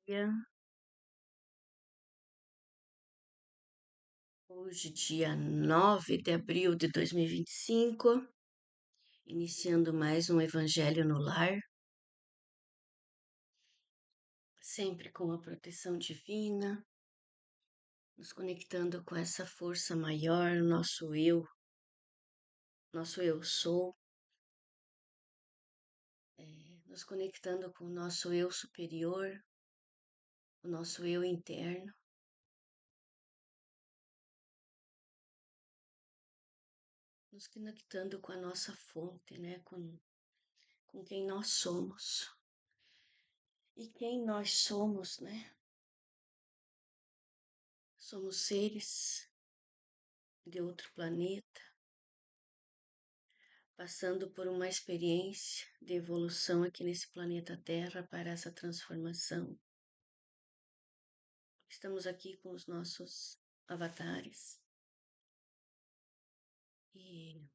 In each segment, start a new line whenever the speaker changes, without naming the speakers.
dia. Hoje, dia 9 de abril de 2025, iniciando mais um Evangelho no Lar, sempre com a proteção divina, nos conectando com essa força maior, nosso eu sou, nos conectando com o nosso eu superior, o nosso eu interno, nos conectando com a nossa fonte, né? Com quem nós somos. E quem nós somos, né? Somos seres de outro planeta, passando por uma experiência de evolução aqui nesse planeta Terra para essa transformação. Estamos aqui com os nossos avatares e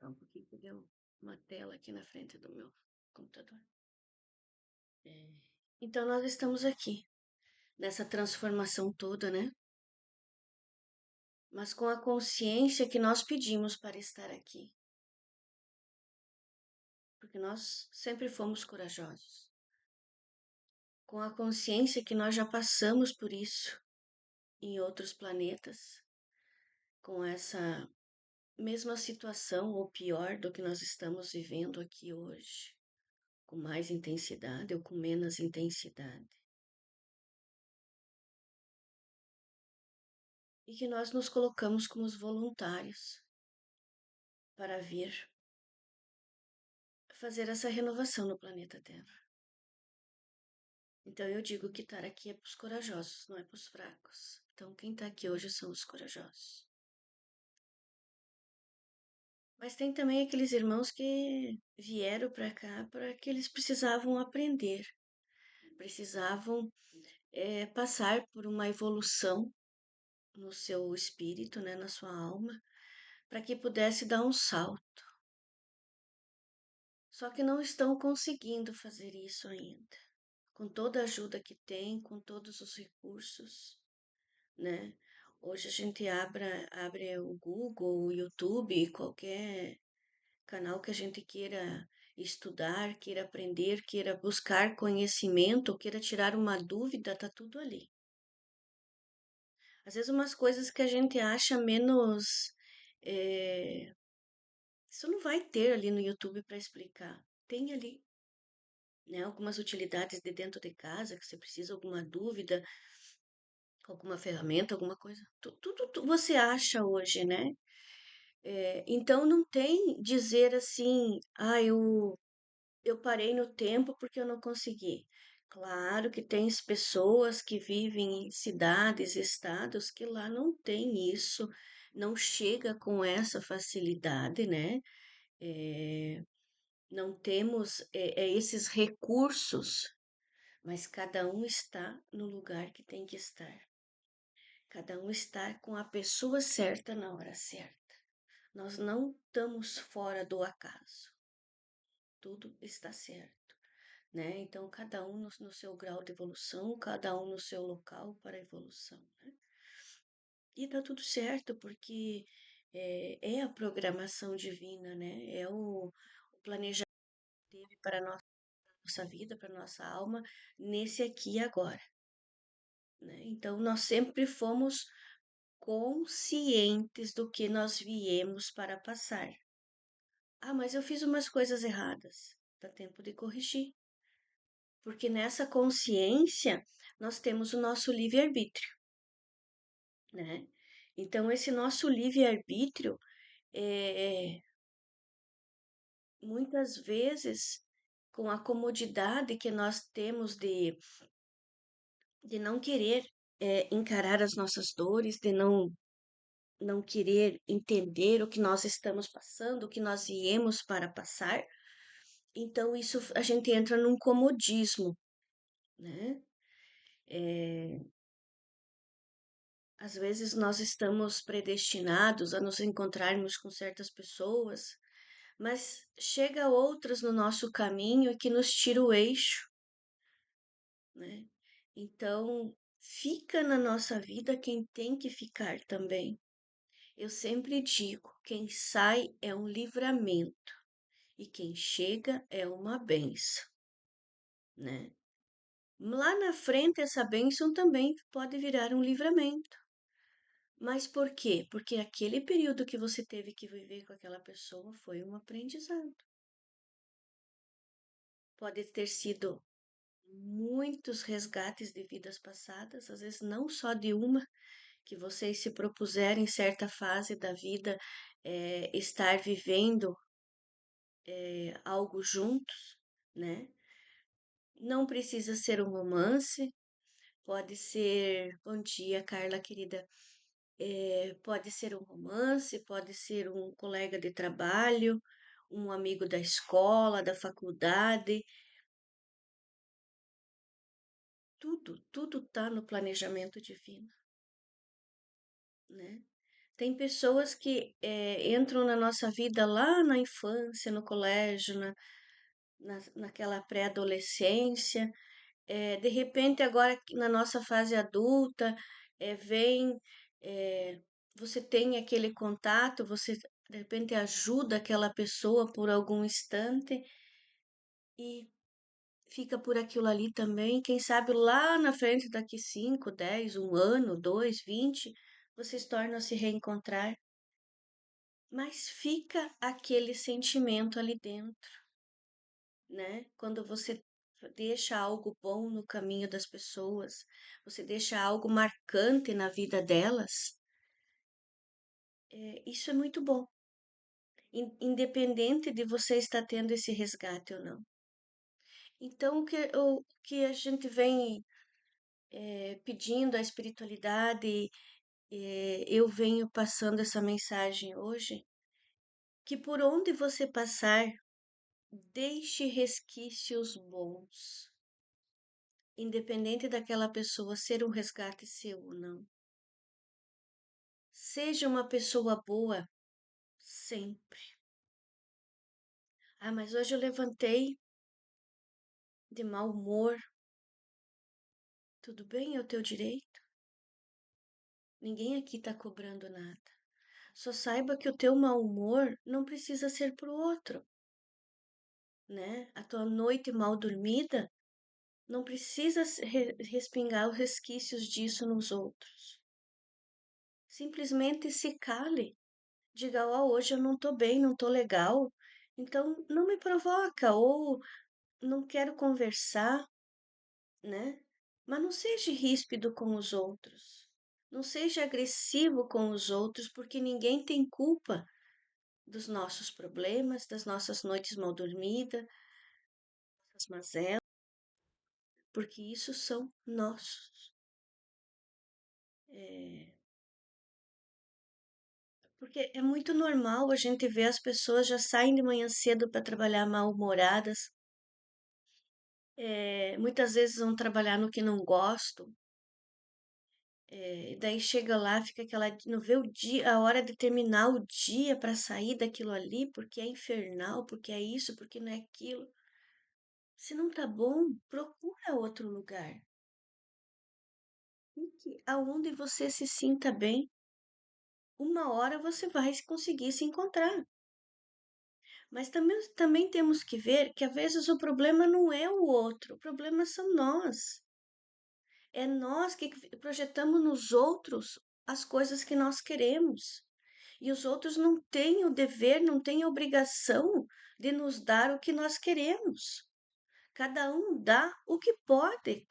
só um pouquinho que deu uma tela aqui na frente do meu computador. Então nós estamos aqui nessa transformação toda, né? Mas com a consciência que nós pedimos para estar aqui. Porque nós sempre fomos corajosos. Com a consciência que nós já passamos por isso em outros planetas, com essa mesma situação ou pior do que nós estamos vivendo aqui hoje, com mais intensidade ou com menos intensidade. E que nós nos colocamos como os voluntários para vir fazer essa renovação no planeta Terra. Então eu digo que estar aqui é para os corajosos, não é para os fracos. Então quem está aqui hoje são os corajosos. Mas tem também aqueles irmãos que vieram para cá para que eles precisavam aprender, precisavam passar por uma evolução no seu espírito, né, na sua alma, para que pudesse dar um salto. Só que não estão conseguindo fazer isso ainda. Com toda a ajuda que tem, com todos os recursos, né? Hoje a gente abre o Google, o YouTube, qualquer canal que a gente queira estudar, queira aprender, queira buscar conhecimento, queira tirar uma dúvida, tá tudo ali. Às vezes umas coisas que a gente acha menos. Isso não vai ter ali no YouTube para explicar. Tem ali, né? Algumas utilidades de dentro de casa, que você precisa, alguma dúvida, alguma ferramenta, alguma coisa. Tudo você acha hoje, né? Então não tem dizer assim, eu parei no tempo porque eu não consegui. Claro que tem pessoas que vivem em cidades, estados que lá não tem isso, não chega com essa facilidade, né? Não temos esses recursos, mas cada um está no lugar que tem que estar. Cada um está com a pessoa certa na hora certa. Nós não estamos fora do acaso. Tudo está certo, né? Então, cada um no seu grau de evolução, cada um no seu local para a evolução, né? E tá tudo certo, porque é a programação divina, né? É o planejamento dele para a nossa vida, para a nossa alma, nesse aqui e agora, né? Então, nós sempre fomos conscientes do que nós viemos para passar. Ah, mas eu fiz umas coisas erradas. Dá tempo de corrigir. Porque nessa consciência nós temos o nosso livre-arbítrio, né? Então, esse nosso livre-arbítrio, muitas vezes, com a comodidade que nós temos de não querer encarar as nossas dores, de não querer entender o que nós estamos passando, o que nós viemos para passar, então isso a gente entra num comodismo, né? Às vezes nós estamos predestinados a nos encontrarmos com certas pessoas, mas chega outras no nosso caminho que nos tira o eixo, né? Então, fica na nossa vida quem tem que ficar também. Eu sempre digo, quem sai é um livramento e quem chega é uma bênção, né? Lá na frente, essa bênção também pode virar um livramento. Mas por quê? Porque aquele período que você teve que viver com aquela pessoa foi um aprendizado. Pode ter sido muitos resgates de vidas passadas, às vezes não só de uma, que vocês se propuseram em certa fase da vida estar vivendo algo juntos, né? Não precisa ser um romance, pode ser. Bom dia, Carla querida. Pode ser um romance, pode ser um colega de trabalho, um amigo da escola, da faculdade. Tudo tá no planejamento divino, né? Tem pessoas que entram na nossa vida lá na infância, no colégio, naquela pré-adolescência. De repente, agora na nossa fase adulta, vem, é, você tem aquele contato, você de repente ajuda aquela pessoa por algum instante e fica por aquilo ali também. Quem sabe lá na frente, daqui 5, 10, um ano, dois, 20, vocês tornam a se reencontrar, mas fica aquele sentimento ali dentro, né? Quando você deixa algo bom no caminho das pessoas, você deixa algo marcante na vida delas, isso é muito bom, independente de você estar tendo esse resgate ou não. Então, o que a gente vem pedindo à espiritualidade, eu venho passando essa mensagem hoje, que por onde você passar, deixe resquícios bons, independente daquela pessoa ser um resgate seu ou não. Seja uma pessoa boa sempre. Ah, mas hoje eu levantei de mau humor. Tudo bem, é o teu direito. Ninguém aqui tá cobrando nada. Só saiba que o teu mau humor não precisa ser pro outro, né? A tua noite mal dormida não precisa respingar os resquícios disso nos outros. Simplesmente se cale. Diga, ó, hoje eu não tô bem, não tô legal. Então não me provoca ou não quero conversar, né? Mas não seja ríspido com os outros. Não seja agressivo com os outros, porque ninguém tem culpa dos nossos problemas, das nossas noites mal dormidas, das mazelas, porque isso são nossos. É, porque é muito normal a gente ver as pessoas já saem de manhã cedo para trabalhar mal-humoradas, muitas vezes vão trabalhar no que não gostam. E daí chega lá, fica aquela, não vê o dia, a hora de terminar o dia para sair daquilo ali, porque é infernal, porque é isso, porque não é aquilo. Se não tá bom, procura outro lugar. Fique aonde você se sinta bem. Uma hora você vai conseguir se encontrar. Mas também temos que ver que às vezes o problema não é o outro, o problema são nós. É nós que projetamos nos outros as coisas que nós queremos. E os outros não têm o dever, não têm a obrigação de nos dar o que nós queremos. Cada um dá o que pode.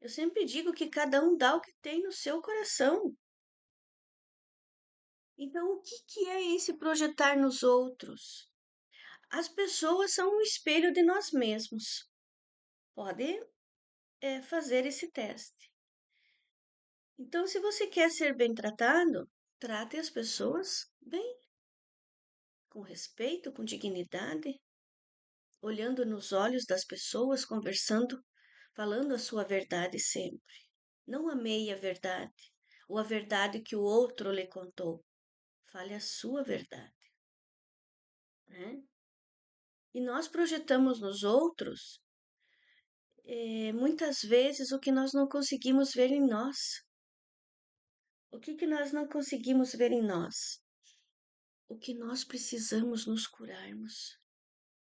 Eu sempre digo que cada um dá o que tem no seu coração. Então, o que é esse projetar nos outros? As pessoas são um espelho de nós mesmos. Pode, fazer esse teste. Então, se você quer ser bem tratado, trate as pessoas bem, com respeito, com dignidade, olhando nos olhos das pessoas, conversando, falando a sua verdade sempre. Não a meia verdade, ou a verdade que o outro lhe contou. Fale a sua verdade. né? E nós projetamos nos outros, muitas vezes, o que nós não conseguimos ver em nós. O que que nós não conseguimos ver em nós? O que nós precisamos nos curarmos,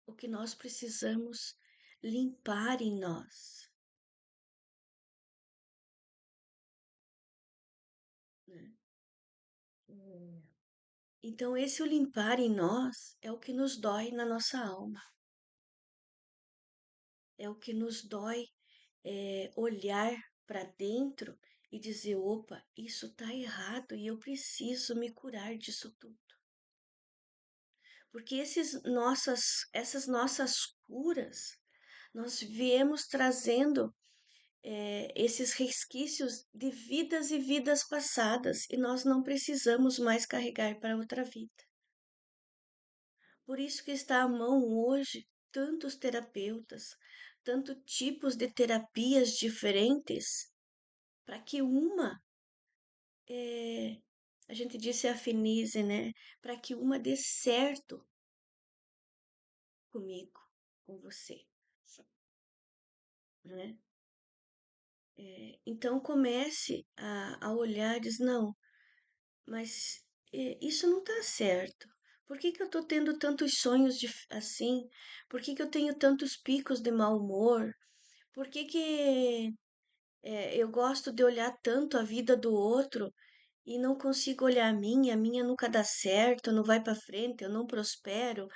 o que nós precisamos limpar em nós, né? Então, esse o limpar em nós é o que nos dói na nossa alma, é o que nos dói olhar para dentro e dizer: opa, isso está errado e eu preciso me curar disso tudo. Porque essas nossas curas, nós viemos trazendo esses resquícios de vidas e vidas passadas e nós não precisamos mais carregar para outra vida. Por isso que está à mão hoje tantos terapeutas, tantos tipos de terapias diferentes, para que eh, a gente disse afinize, né? Para que uma dê certo comigo, com você, né? Então comece a olhar e diz, não, mas isso não está certo. Por que que eu estou tendo tantos sonhos assim? Por que que eu tenho tantos picos de mau humor? Por que que eu gosto de olhar tanto a vida do outro e não consigo olhar a minha nunca dá certo, não vai para frente, eu não prospero,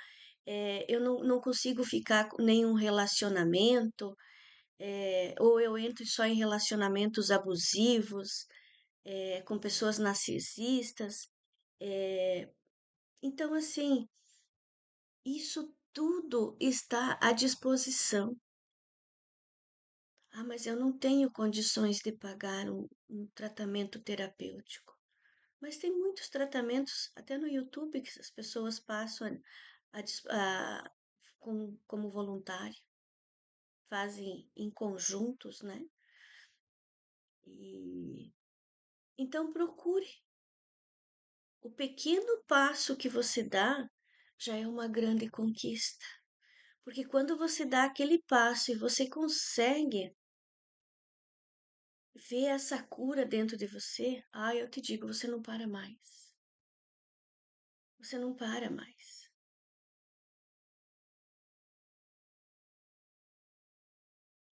eu não consigo ficar com nenhum relacionamento, ou eu entro só em relacionamentos abusivos, com pessoas narcisistas. É, então, assim, isso tudo está à disposição. Ah, mas eu não tenho condições de pagar um tratamento terapêutico. Mas tem muitos tratamentos, até no YouTube, que as pessoas passam como voluntário, fazem em conjuntos, né? E então procure. O pequeno passo que você dá já é uma grande conquista. Porque quando você dá aquele passo e você consegue ver essa cura dentro de você, eu te digo, você não para mais. Você não para mais.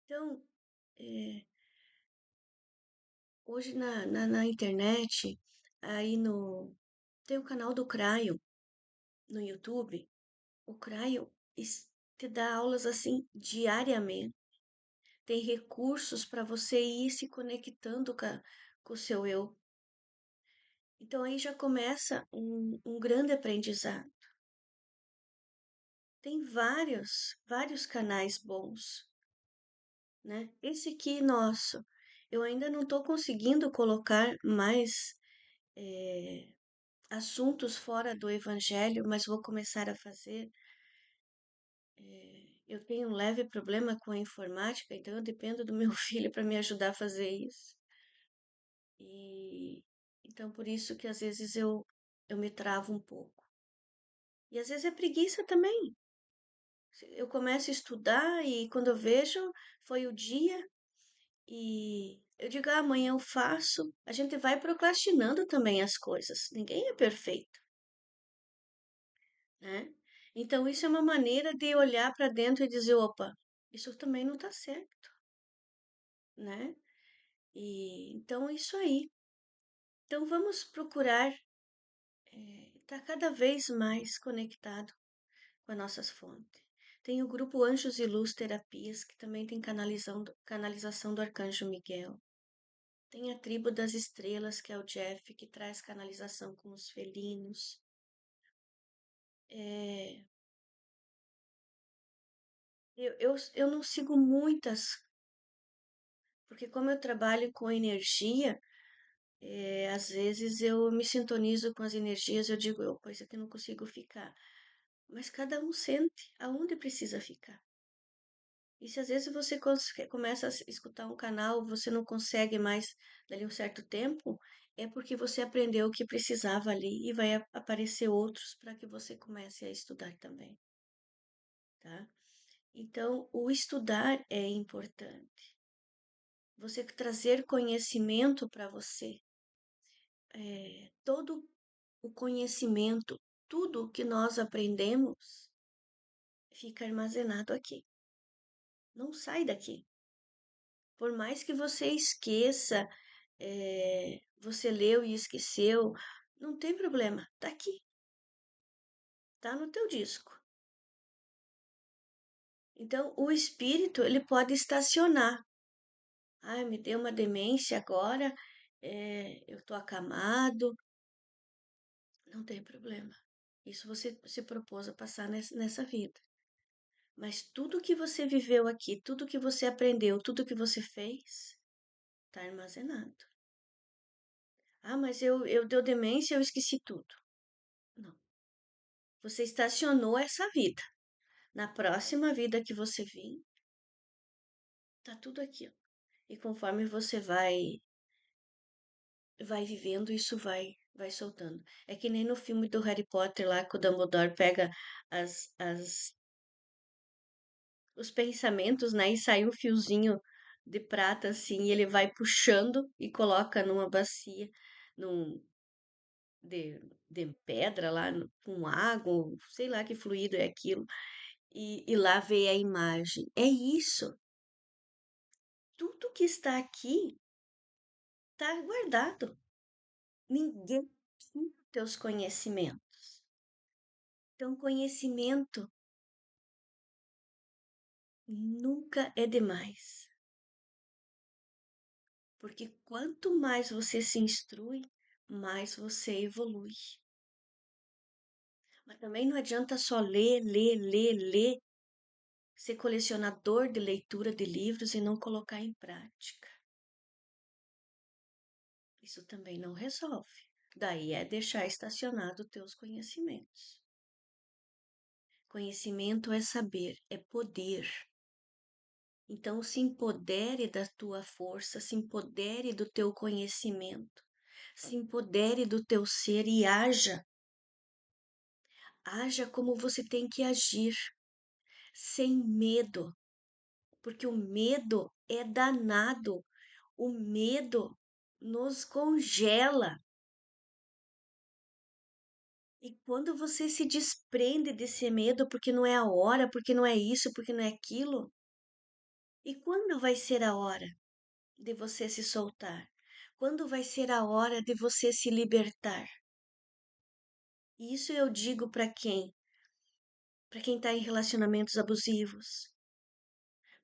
Então, é, hoje na internet, aí tem o canal do Craio no YouTube. O Craio te dá aulas assim diariamente. Tem recursos para você ir se conectando com o seu eu. Então aí já começa um grande aprendizado. Tem vários canais bons, né? Esse aqui, nosso, eu ainda não estou conseguindo colocar mais assuntos fora do evangelho, mas vou começar a fazer. Eu tenho um leve problema com a informática, então eu dependo do meu filho para me ajudar a fazer isso. E então por isso que às vezes eu me travo um pouco. E às vezes é preguiça também. Eu começo a estudar e quando eu vejo, foi o dia e eu digo, amanhã eu faço. A gente vai procrastinando também as coisas. Ninguém é perfeito, né? Então isso é uma maneira de olhar para dentro e dizer, opa, isso também não está certo, né? E então isso aí. Então vamos procurar estar cada vez mais conectado com as nossas fontes. Tem o grupo Anjos e Luz Terapias, que também tem canalização do Arcanjo Miguel. Tem a Tribo das Estrelas, que é o Jeff, que traz canalização com os felinos. É, eu não sigo muitas, porque como eu trabalho com energia, às vezes eu me sintonizo com as energias, eu digo, eu, pois aqui não consigo ficar. Mas cada um sente aonde precisa ficar. E se às vezes você começa a escutar um canal, você não consegue mais dali um certo tempo, é porque você aprendeu o que precisava ali e vai aparecer outros para que você comece a estudar também, tá? Então, o estudar é importante. Você trazer conhecimento para você, todo o conhecimento, tudo que nós aprendemos fica armazenado aqui. Não sai daqui. Por mais que você esqueça, você leu e esqueceu, não tem problema, tá aqui, tá no teu disco. Então, o espírito, ele pode estacionar. Ah, me deu uma demência agora, eu tô acamado, não tem problema. Isso você se propôs a passar nessa vida. Mas tudo que você viveu aqui, tudo que você aprendeu, tudo que você fez, está armazenado. Ah, mas eu deu demência, eu esqueci tudo. Não. Você estacionou essa vida. Na próxima vida que você vir, tá tudo aqui, ó. E conforme você vai vivendo, isso vai soltando. É que nem no filme do Harry Potter lá que o Dumbledore pega os pensamentos, né, e sai um fiozinho de prata assim, e ele vai puxando e coloca numa bacia, num de pedra lá, com água, sei lá que fluido é aquilo, e lá vê a imagem. É isso. Tudo que está aqui está guardado. Ninguém tira teus conhecimentos. Então, conhecimento nunca é demais. Porque quanto mais você se instrui, mais você evolui. Mas também não adianta só ler, ler, ler, ler, ser colecionador de leitura de livros e não colocar em prática. Isso também não resolve. Daí é deixar estacionado teus conhecimentos. Conhecimento é saber, é poder. Então se empodere da tua força, se empodere do teu conhecimento, se empodere do teu ser e haja. Haja como você tem que agir, sem medo, porque o medo é danado. O medo nos congela. E quando você se desprende desse medo, porque não é a hora, porque não é isso, porque não é aquilo, e quando vai ser a hora de você se soltar? Quando vai ser a hora de você se libertar? E isso eu digo para quem? Para quem está em relacionamentos abusivos,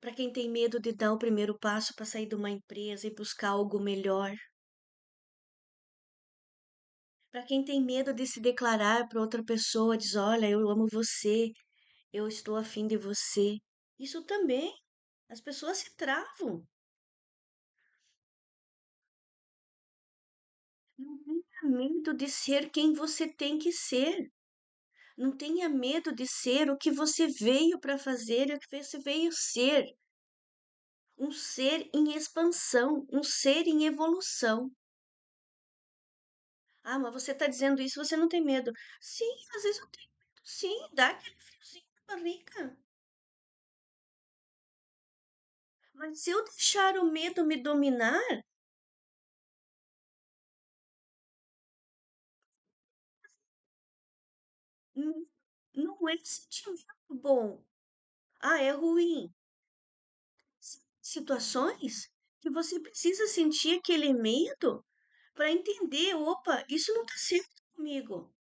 para quem tem medo de dar o primeiro passo para sair de uma empresa e buscar algo melhor, para quem tem medo de se declarar para outra pessoa, diz: Olha, eu amo você, eu estou afim de você. Isso também, as pessoas se travam. Não tenha medo de ser quem você tem que ser. Não tenha medo de ser o que você veio para fazer e o que você veio ser. Um ser em expansão, um ser em evolução. Ah, mas você está dizendo isso, você não tem medo. Sim, às vezes eu tenho medo. Sim, dá aquele friozinho na barriga. Mas se eu deixar o medo me dominar, n- não é sentimento bom. Ah, é ruim. Situações que você precisa sentir aquele medo para entender, opa, isso não está certo comigo.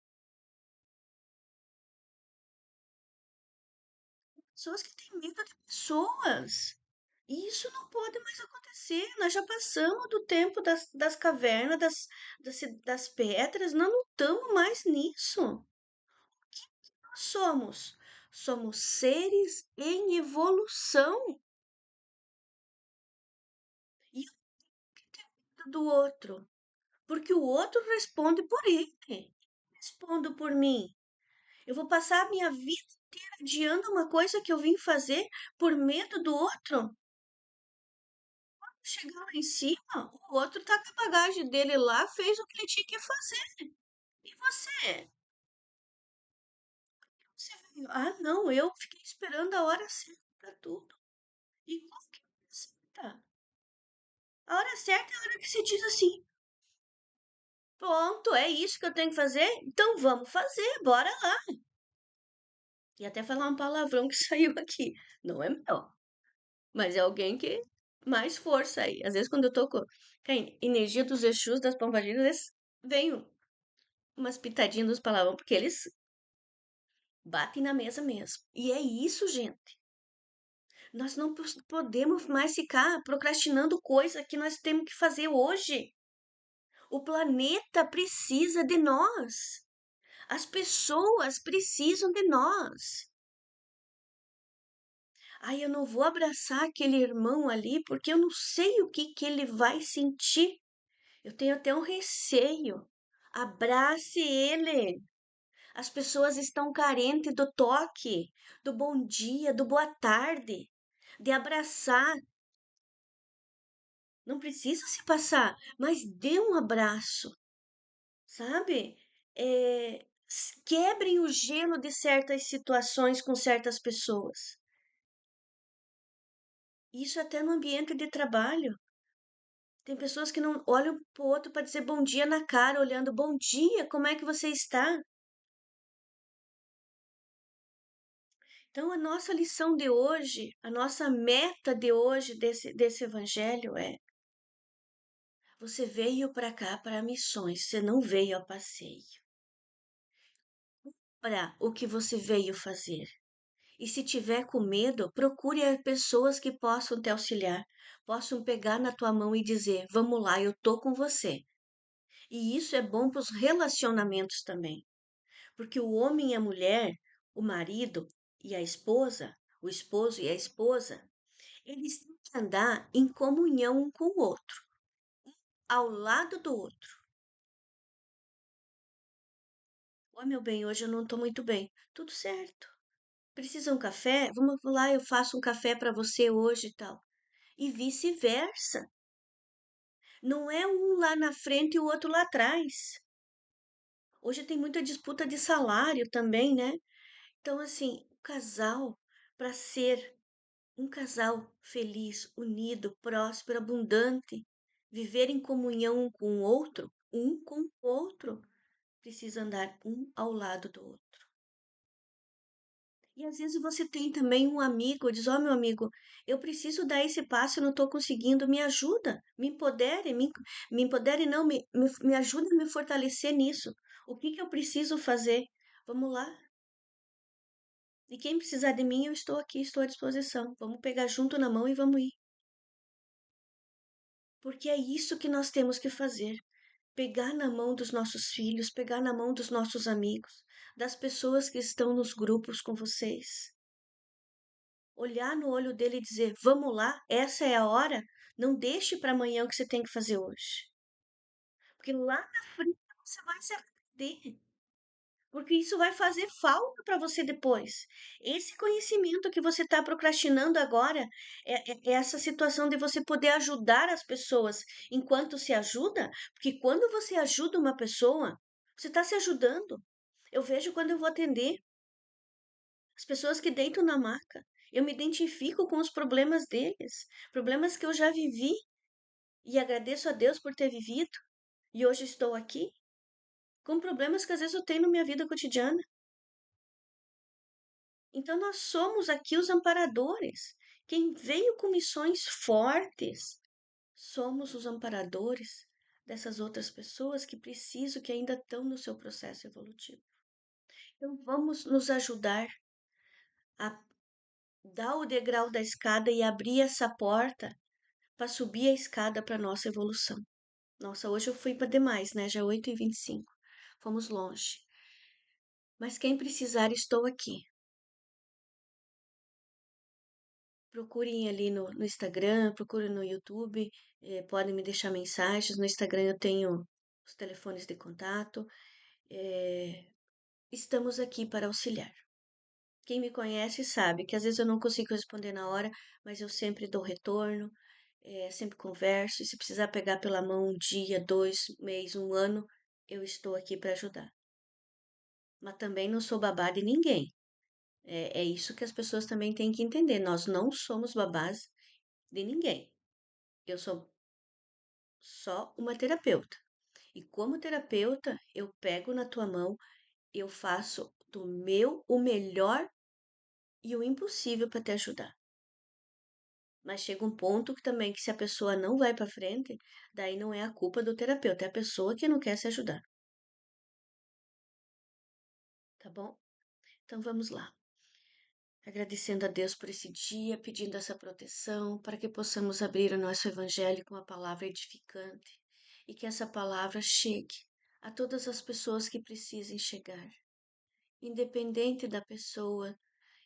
Pessoas que têm medo de pessoas. E isso não pode mais acontecer. Nós já passamos do tempo das cavernas, das pedras, nós não estamos mais nisso. O que nós somos? Somos seres em evolução. E o medo do outro? Porque o outro responde por ele. Respondo por mim. Eu vou passar a minha vida inteira adiando uma coisa que eu vim fazer por medo do outro? Chegar lá em cima, o outro tá com a bagagem dele lá, fez o que ele tinha que fazer. E você? Você veio, ah, não, eu fiquei esperando a hora certa pra tudo. E como que é certa? A hora certa é a hora que você diz assim: pronto, é isso que eu tenho que fazer? Então vamos fazer, bora lá. E até falar um palavrão que saiu aqui. Não é meu, mas é alguém que mais força aí. Às vezes, quando eu tô com a energia dos Exus, das pombagiras, eles vêm umas pitadinhas dos palavrão, porque eles batem na mesa mesmo. E é isso, gente. Nós não podemos mais ficar procrastinando coisa que nós temos que fazer hoje. O planeta precisa de nós. As pessoas precisam de nós. Ai, eu não vou abraçar aquele irmão ali porque eu não sei o que que ele vai sentir. Eu tenho até um receio. Abrace ele. As pessoas estão carentes do toque, do bom dia, do boa tarde, de abraçar. Não precisa se passar, mas dê um abraço, sabe? Quebrem o gelo de certas situações com certas pessoas. Isso até no ambiente de trabalho. Tem pessoas que não olham pro outro para dizer bom dia na cara, olhando bom dia, como é que você está? Então, a nossa lição de hoje, a nossa meta de hoje desse evangelho é: você veio para cá para missões, você não veio a passeio. Para o que você veio fazer. E se tiver com medo, procure pessoas que possam te auxiliar, possam pegar na tua mão e dizer: vamos lá, eu tô com você. E isso é bom para os relacionamentos também, porque o homem e a mulher, o marido e a esposa, o esposo e a esposa, eles têm que andar em comunhão um com o outro, ao lado do outro. Oi, meu bem, hoje eu não estou muito bem. Tudo certo. Precisa um café? Vamos lá, eu faço um café para você hoje e tal. E vice-versa. Não é um lá na frente e o outro lá atrás. Hoje tem muita disputa de salário também, né? Então, assim, o casal, para ser um casal feliz, unido, próspero, abundante, viver em comunhão um com o outro, precisa andar um ao lado do outro. E às vezes você tem também um amigo, diz: ó, meu amigo, eu preciso dar esse passo, eu não estou conseguindo, me ajuda, me empodere, não, me ajuda a me fortalecer nisso. O que que eu preciso fazer? Vamos lá. E quem precisar de mim, eu estou aqui, estou à disposição. Vamos pegar junto na mão e vamos ir. Porque é isso que nós temos que fazer. Pegar na mão dos nossos filhos, pegar na mão dos nossos amigos, das pessoas que estão nos grupos com vocês. Olhar no olho dele e dizer: vamos lá, essa é a hora. Não deixe para amanhã o que você tem que fazer hoje. Porque lá na frente você vai se arrepender. Porque isso vai fazer falta para você depois. Esse conhecimento que você está procrastinando agora é essa situação de você poder ajudar as pessoas enquanto se ajuda. Porque quando você ajuda uma pessoa, você está se ajudando. Eu vejo quando eu vou atender as pessoas que deitam na maca. Eu me identifico com os problemas deles, problemas que eu já vivi e agradeço a Deus por ter vivido e hoje estou aqui com problemas que às vezes eu tenho na minha vida cotidiana. Então nós somos aqui os amparadores. Quem veio com missões fortes, somos os amparadores dessas outras pessoas que precisam, que ainda estão no seu processo evolutivo. Então vamos nos ajudar a dar o degrau da escada e abrir essa porta para subir a escada para nossa evolução. Nossa, hoje eu fui para demais, né? Já 8h25. Fomos longe. Mas quem precisar, estou aqui. Procurem ali no Instagram, procurem no YouTube, podem me deixar mensagens. No Instagram eu tenho os telefones de contato. eh, Estamos aqui para auxiliar. Quem me conhece sabe que às vezes eu não consigo responder na hora, mas eu sempre dou retorno. sempre converso, e se precisar pegar pela mão um dia, 2 meses, um ano, eu estou aqui para ajudar. Mas também não sou babá de ninguém. É isso que as pessoas também têm que entender. Nós não somos babás de ninguém. Eu sou só uma terapeuta. E como terapeuta, eu pego na tua mão, eu faço do meu o melhor e o impossível para te ajudar. Mas chega um ponto que também que se a pessoa não vai para frente, daí não é a culpa do terapeuta, é a pessoa que não quer se ajudar, tá bom? Então vamos lá. Agradecendo a Deus por esse dia, pedindo essa proteção, para que possamos abrir o nosso evangelho com uma palavra edificante e que essa palavra chegue a todas as pessoas que precisem chegar, independente da pessoa,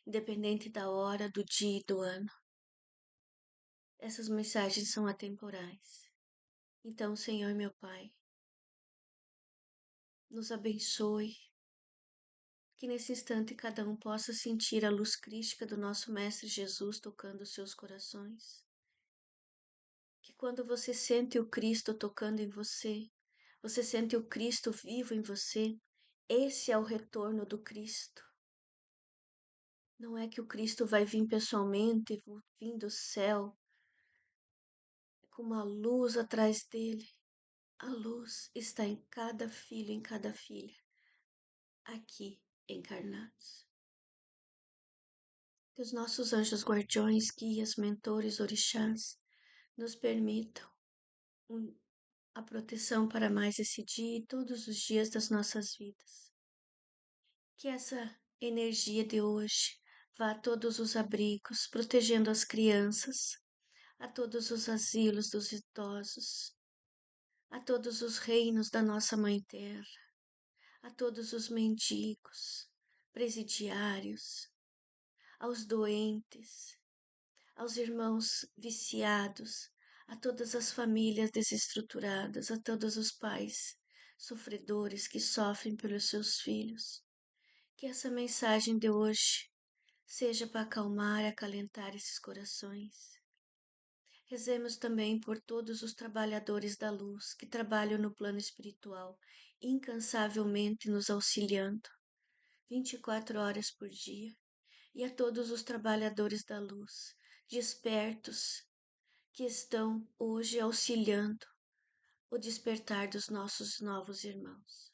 independente da hora, do dia e do ano. Essas mensagens são atemporais. Então, Senhor meu Pai, nos abençoe, que nesse instante cada um possa sentir a luz crística do nosso Mestre Jesus tocando os seus corações. Que quando você sente o Cristo tocando em você, você sente o Cristo vivo em você, esse é o retorno do Cristo. Não é que o Cristo vai vir pessoalmente, vir do céu, com uma luz atrás dele. A luz está em cada filho, em cada filha, aqui encarnados. Que os nossos anjos guardiões, guias, mentores, orixás, nos permitam a proteção para mais esse dia e todos os dias das nossas vidas. Que essa energia de hoje vá a todos os abrigos, protegendo as crianças, a todos os asilos dos idosos, a todos os reinos da nossa Mãe Terra, a todos os mendigos, presidiários, aos doentes, aos irmãos viciados, a todas as famílias desestruturadas, a todos os pais sofredores que sofrem pelos seus filhos. Que essa mensagem de hoje seja para acalmar e acalentar esses corações. Rezemos também por todos os trabalhadores da luz que trabalham no plano espiritual, incansavelmente nos auxiliando, 24 horas por dia, e a todos os trabalhadores da luz, despertos, que estão hoje auxiliando o despertar dos nossos novos irmãos.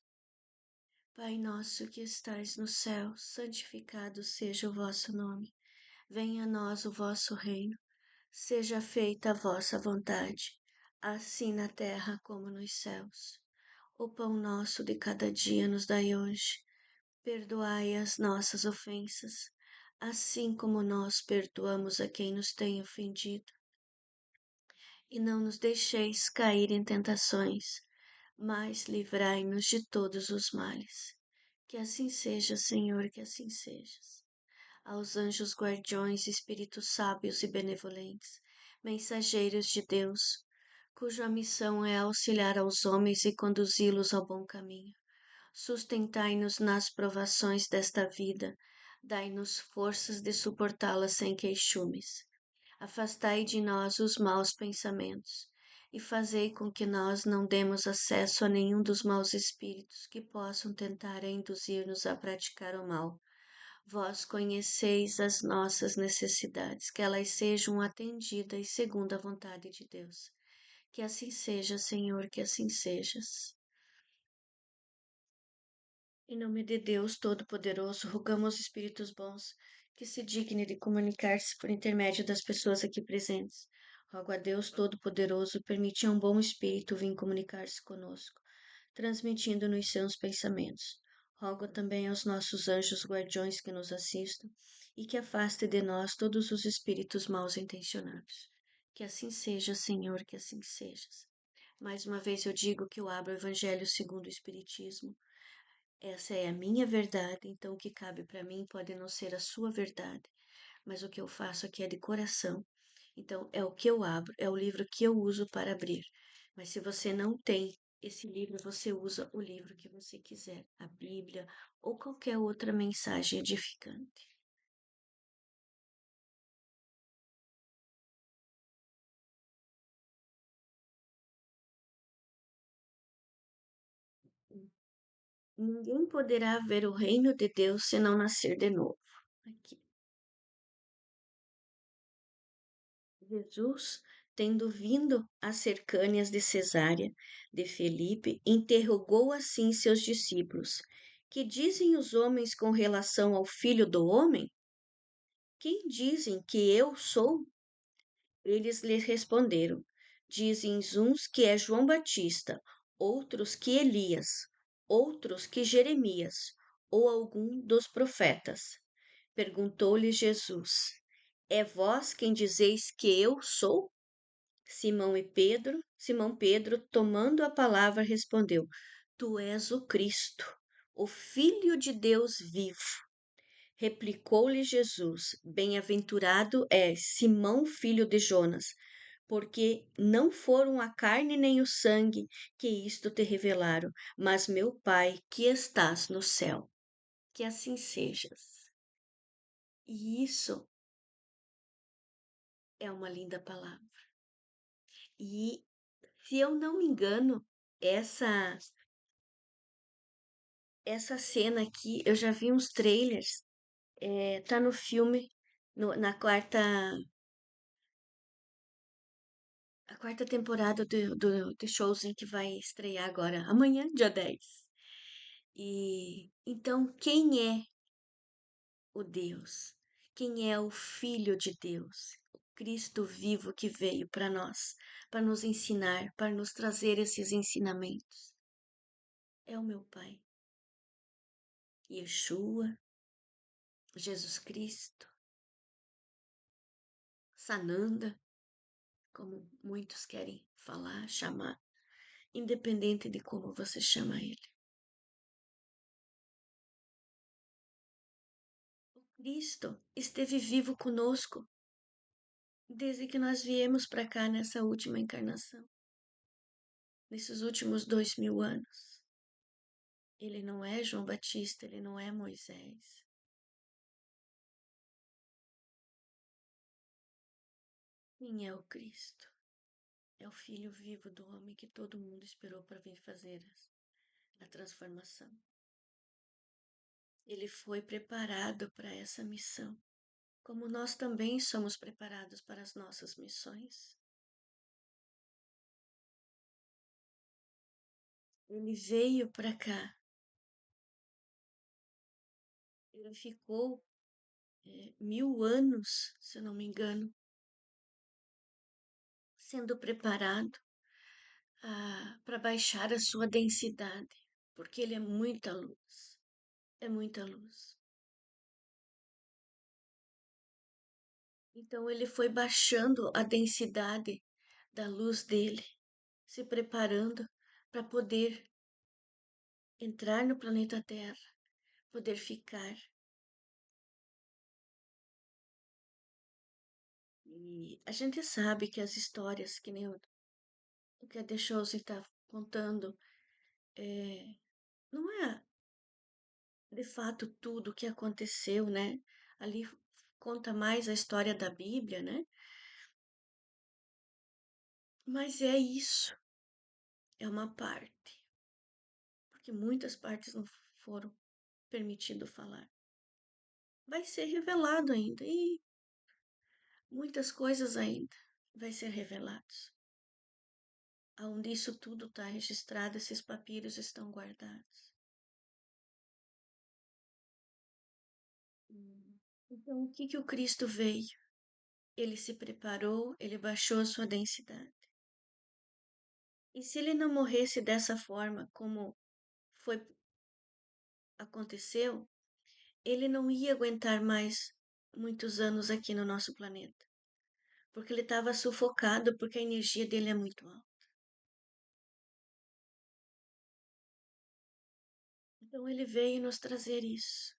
Pai nosso que estais no céu, santificado seja o vosso nome. Venha a nós o vosso reino. Seja feita a vossa vontade, assim na terra como nos céus. O pão nosso de cada dia nos dai hoje. Perdoai as nossas ofensas, assim como nós perdoamos a quem nos tem ofendido. E não nos deixeis cair em tentações, mas livrai-nos de todos os males. Que assim seja, Senhor, que assim sejas. Aos anjos guardiões, espíritos sábios e benevolentes, mensageiros de Deus, cuja missão é auxiliar aos homens e conduzi-los ao bom caminho. Sustentai-nos nas provações desta vida, dai-nos forças de suportá-las sem queixumes. Afastai de nós os maus pensamentos e fazei com que nós não demos acesso a nenhum dos maus espíritos que possam tentar induzir-nos a praticar o mal. Vós conheceis as nossas necessidades, que elas sejam atendidas segundo a vontade de Deus. Que assim seja, Senhor, que assim sejas. Em nome de Deus Todo-Poderoso, rogamos aos Espíritos bons que se dignem de comunicar-se por intermédio das pessoas aqui presentes. Rogo a Deus Todo-Poderoso permitir a um bom Espírito vir comunicar-se conosco, transmitindo-nos seus pensamentos. Rogo também aos nossos anjos guardiões que nos assistam e que afaste de nós todos os espíritos maus intencionados. Que assim seja, Senhor, que assim sejas. Mais uma vez eu digo que eu abro o Evangelho segundo o Espiritismo. Essa é a minha verdade, então o que cabe para mim pode não ser a sua verdade, mas o que eu faço aqui é de coração. Então é o que eu abro, é o livro que eu uso para abrir. Mas se você não tem esse livro, você usa o livro que você quiser, a Bíblia ou qualquer outra mensagem edificante. Ninguém poderá ver o reino de Deus se não nascer de novo. Aqui. Jesus, tendo vindo às cercânias de Cesárea de Felipe, interrogou assim seus discípulos: Que dizem os homens com relação ao Filho do Homem? Quem dizem que eu sou? Eles lhe responderam: Dizem uns que é João Batista, outros que Elias, outros que Jeremias, ou algum dos profetas. Perguntou-lhe Jesus: É vós quem dizeis que eu sou? Simão Pedro, tomando a palavra, respondeu: Tu és o Cristo, o Filho de Deus vivo. Replicou-lhe Jesus: Bem-aventurado és, Simão, filho de Jonas, porque não foram a carne nem o sangue que isto te revelaram, mas meu Pai que estás no céu. Que assim sejas. E isso é uma linda palavra. E, se eu não me engano, essa essa cena aqui, eu já vi uns trailers, tá no filme, na a quarta temporada do The Chosen que vai estrear agora, amanhã, dia 10. E então, quem é o Deus? Quem é o Filho de Deus? O Cristo vivo que veio para nós, para nos ensinar, para nos trazer esses ensinamentos. É o meu Pai, Yeshua, Jesus Cristo, Sananda, como muitos querem falar, chamar, independente de como você chama ele. O Cristo esteve vivo conosco desde que nós viemos para cá nessa última encarnação, nesses últimos 2000 anos. Ele não é João Batista, ele não é Moisés. Quem é o Cristo? É o Filho vivo do homem que todo mundo esperou para vir fazer a transformação. Ele foi preparado para essa missão, como nós também somos preparados para as nossas missões. Ele veio para cá, ele ficou 1000 anos, se eu não me engano, sendo preparado para baixar a sua densidade, porque ele é muita luz, é muita luz. Então ele foi baixando a densidade da luz dele, se preparando para poder entrar no planeta Terra, poder ficar. E a gente sabe que as histórias, que nem o que a The Chosen está contando, não é de fato tudo o que aconteceu, né? Ali conta mais a história da Bíblia, né? Mas é isso, é uma parte, porque muitas partes não foram permitido falar. Vai ser revelado ainda e muitas coisas ainda vai ser revelados. Onde isso tudo está registrado, esses papiros estão guardados. Então, o que que o Cristo veio? Ele se preparou, ele baixou a sua densidade. E se ele não morresse dessa forma, como foi aconteceu, ele não ia aguentar mais muitos anos aqui no nosso planeta, porque ele estava sufocado, porque a energia dele é muito alta. Então ele veio nos trazer isso.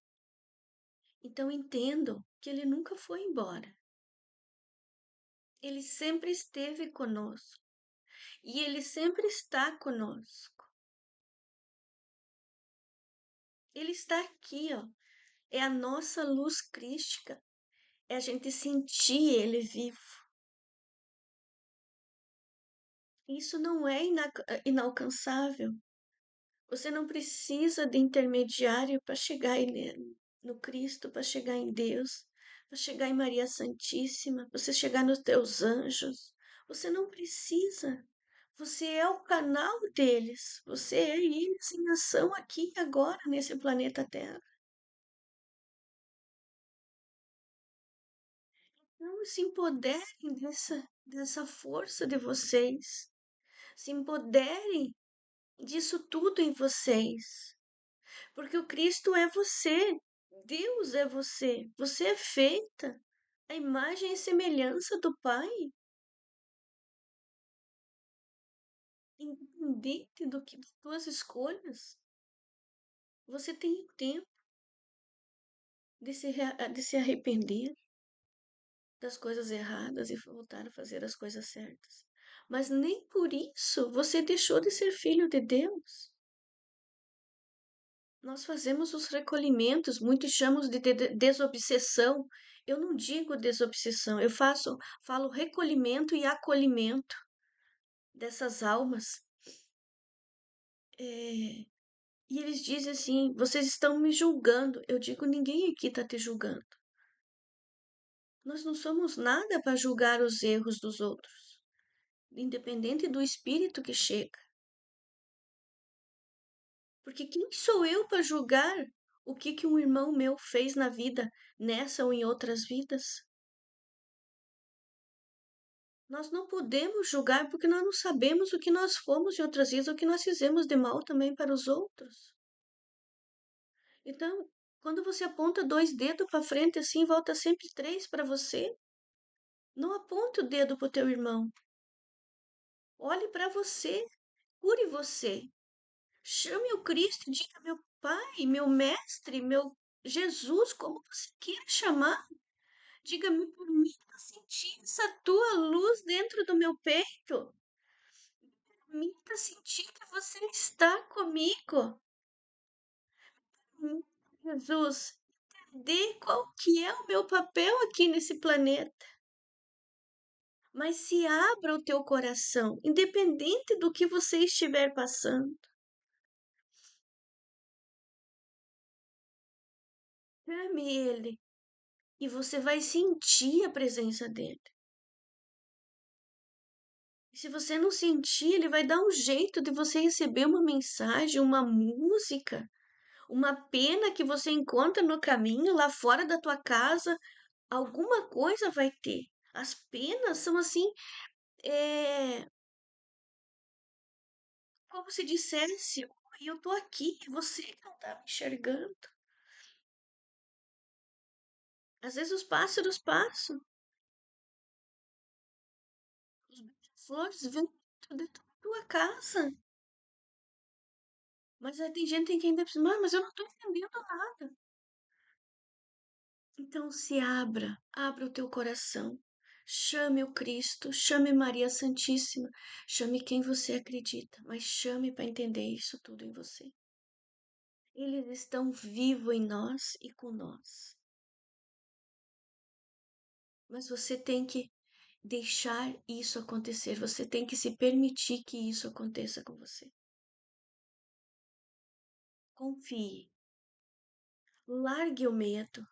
Então entendam que ele nunca foi embora. Ele sempre esteve conosco e ele sempre está conosco. Ele está aqui, ó. É a nossa luz crística. É a gente sentir ele vivo. Isso não é inalcançável. Você não precisa de intermediário para chegar no Cristo, para chegar em Deus, para chegar em Maria Santíssima, para você chegar nos teus anjos. Você não precisa. Você é o canal deles. Você é eles em ação aqui e agora nesse planeta Terra. Não se empoderem dessa força de vocês. Se empoderem disso tudo em vocês. Porque o Cristo é você. Deus é você. Você é feita a imagem e semelhança do Pai, independente das tuas escolhas. Você tem o tempo de se arrepender das coisas erradas e voltar a fazer as coisas certas. Mas nem por isso você deixou de ser filho de Deus. Nós fazemos os recolhimentos, muitos chamam de desobsessão. Eu não digo desobsessão, falo recolhimento e acolhimento dessas almas. É, e eles dizem assim: vocês estão me julgando. Eu digo: ninguém aqui está te julgando. Nós não somos nada para julgar os erros dos outros, independente do espírito que chega. Porque quem sou eu para julgar o que um irmão meu fez na vida, nessa ou em outras vidas? Nós não podemos julgar porque nós não sabemos o que nós fomos em outras vidas, o que nós fizemos de mal também para os outros. Então, quando você aponta dois dedos para frente assim, volta sempre três para você. Não aponte o dedo para o teu irmão. Olhe para você, cure você. Chame o Cristo e diga: meu Pai, meu Mestre, meu Jesus, como você queira chamar. Diga-me, permita sentir essa tua luz dentro do meu peito. Permita sentir que você está comigo. Jesus, entender qual que é o meu papel aqui nesse planeta. Mas se abra o teu coração, independente do que você estiver passando. Chame ele e você vai sentir a presença dele. E se você não sentir, ele vai dar um jeito de você receber uma mensagem, uma música, uma pena que você encontra no caminho lá fora da tua casa, alguma coisa vai ter. As penas são assim, é, como se dissesse, "Oi, eu tô aqui, você que não tá me enxergando." Às vezes os pássaros passam, os flores vêm dentro da tua casa. Mas aí tem gente que ainda pensa, mas eu não tô entendendo nada. Então se abra o teu coração. Chame o Cristo, chame Maria Santíssima, chame quem você acredita, mas chame para entender isso tudo em você. Eles estão vivos em nós e com nós. Mas você tem que deixar isso acontecer, você tem que se permitir que isso aconteça com você. Confie, largue o medo.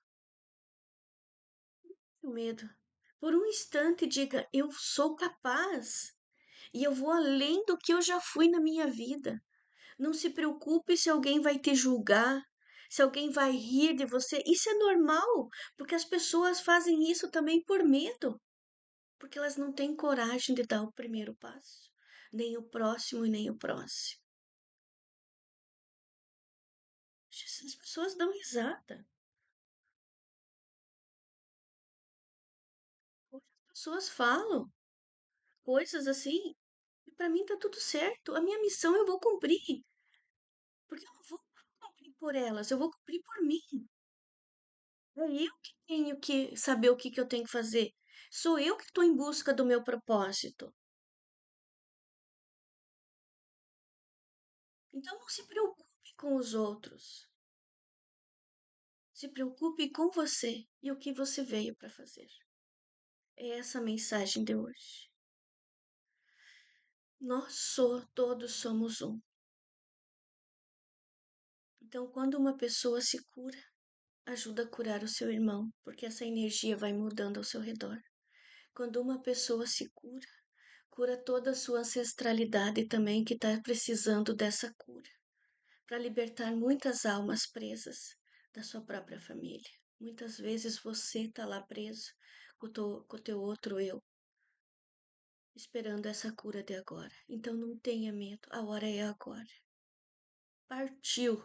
Por um instante, diga: eu sou capaz e eu vou além do que eu já fui na minha vida. Não se preocupe se alguém vai te julgar, se alguém vai rir de você. Isso é normal, porque as pessoas fazem isso também por medo, porque elas não têm coragem de dar o primeiro passo, nem o próximo e nem o próximo. As pessoas dão risada. As pessoas falam coisas assim, e para mim tá tudo certo. A minha missão eu vou cumprir, porque eu não vou cumprir por elas, eu vou cumprir por mim. É eu que tenho que saber o que eu tenho que fazer. Sou eu que estou em busca do meu propósito. Então não se preocupe com os outros. Se preocupe com você e o que você veio para fazer. É essa a mensagem de hoje. Todos somos um. Então, quando uma pessoa se cura, ajuda a curar o seu irmão, porque essa energia vai mudando ao seu redor. Quando uma pessoa se cura, cura toda a sua ancestralidade também que está precisando dessa cura, para libertar muitas almas presas da sua própria família. Muitas vezes você está lá preso com o teu outro eu, esperando essa cura de agora. Então não tenha medo, a hora é agora. Partiu,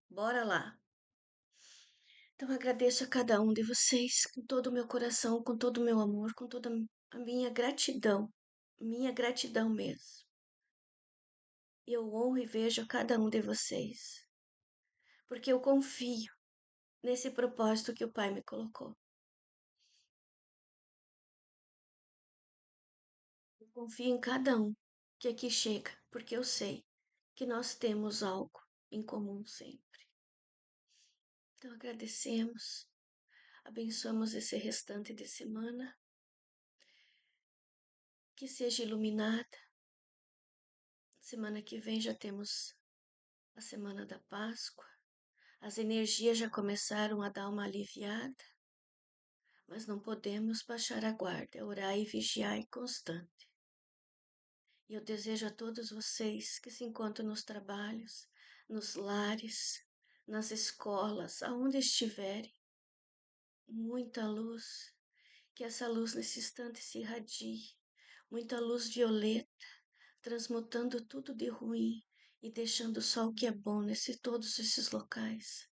bora lá. Então agradeço a cada um de vocês com todo o meu coração, com todo o meu amor, com toda a minha gratidão mesmo. Eu honro e vejo a cada um de vocês, porque eu confio nesse propósito que o Pai me colocou. Eu confio em cada um que aqui chega, porque eu sei que nós temos algo em comum sempre. Então agradecemos, abençoamos esse restante de semana, que seja iluminada. Semana que vem já temos a semana da Páscoa. As energias já começaram a dar uma aliviada, mas não podemos baixar a guarda, orar e vigiar constante. E eu desejo a todos vocês que se encontram nos trabalhos, nos lares, nas escolas, aonde estiverem, muita luz, que essa luz nesse instante se irradie, muita luz violeta, transmutando tudo de ruim e deixando só o que é bom nesse todos esses locais,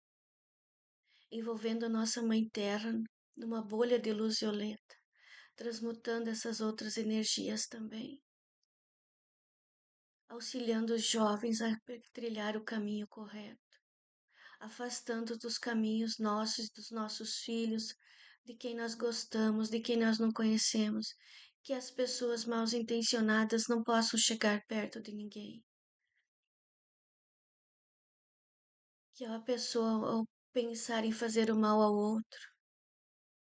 envolvendo a nossa Mãe Terra numa bolha de luz violeta, transmutando essas outras energias também, auxiliando os jovens a trilhar o caminho correto, afastando dos caminhos nossos, dos nossos filhos, de quem nós gostamos, de quem nós não conhecemos, que as pessoas mal intencionadas não possam chegar perto de ninguém. Que a pessoa, ao pensar em fazer o mal ao outro,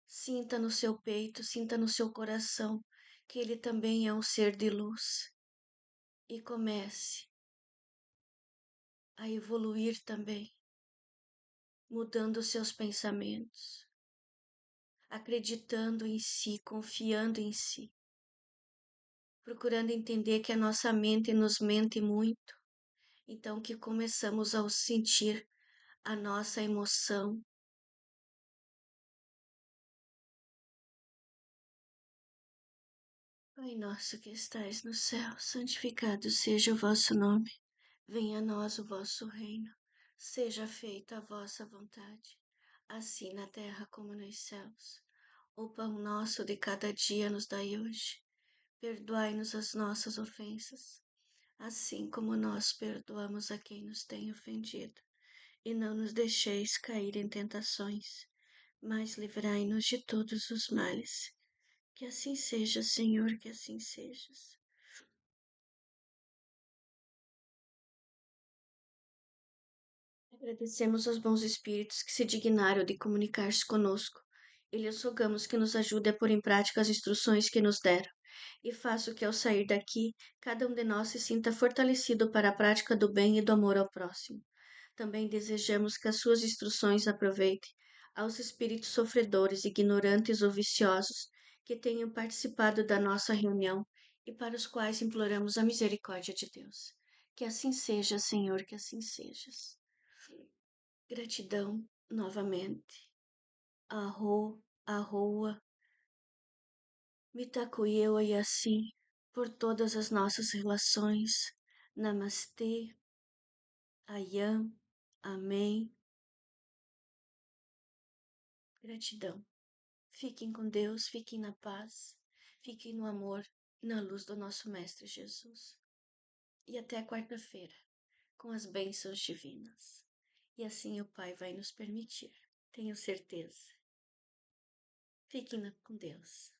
sinta no seu peito, sinta no seu coração que ele também é um ser de luz e comece a evoluir também, mudando os seus pensamentos, acreditando em si, confiando em si, procurando entender que a nossa mente nos mente muito, então que começamos a sentir a nossa emoção. Pai nosso que estais no céu, santificado seja o vosso nome. Venha a nós o vosso reino. Seja feita a vossa vontade, assim na terra como nos céus. O pão nosso de cada dia nos dai hoje. Perdoai-nos as nossas ofensas, assim como nós perdoamos a quem nos tem ofendido. E não nos deixeis cair em tentações, mas livrai-nos de todos os males. Que assim seja, Senhor, que assim sejas. Agradecemos aos bons espíritos que se dignaram de comunicar-se conosco e lhes rogamos que nos ajude a pôr em prática as instruções que nos deram e faça que ao sair daqui cada um de nós se sinta fortalecido para a prática do bem e do amor ao próximo. Também desejamos que as suas instruções aproveitem aos espíritos sofredores, ignorantes ou viciosos que tenham participado da nossa reunião e para os quais imploramos a misericórdia de Deus. Que assim seja, Senhor, que assim sejas. Gratidão novamente. Arro, arroa, mitakuyewa e assim por todas as nossas relações. Namastê, Ayam, Amém. Gratidão. Fiquem com Deus, fiquem na paz, fiquem no amor e na luz do nosso Mestre Jesus. E até quarta-feira, com as bênçãos divinas. E assim o Pai vai nos permitir, tenho certeza. Fiquem com Deus.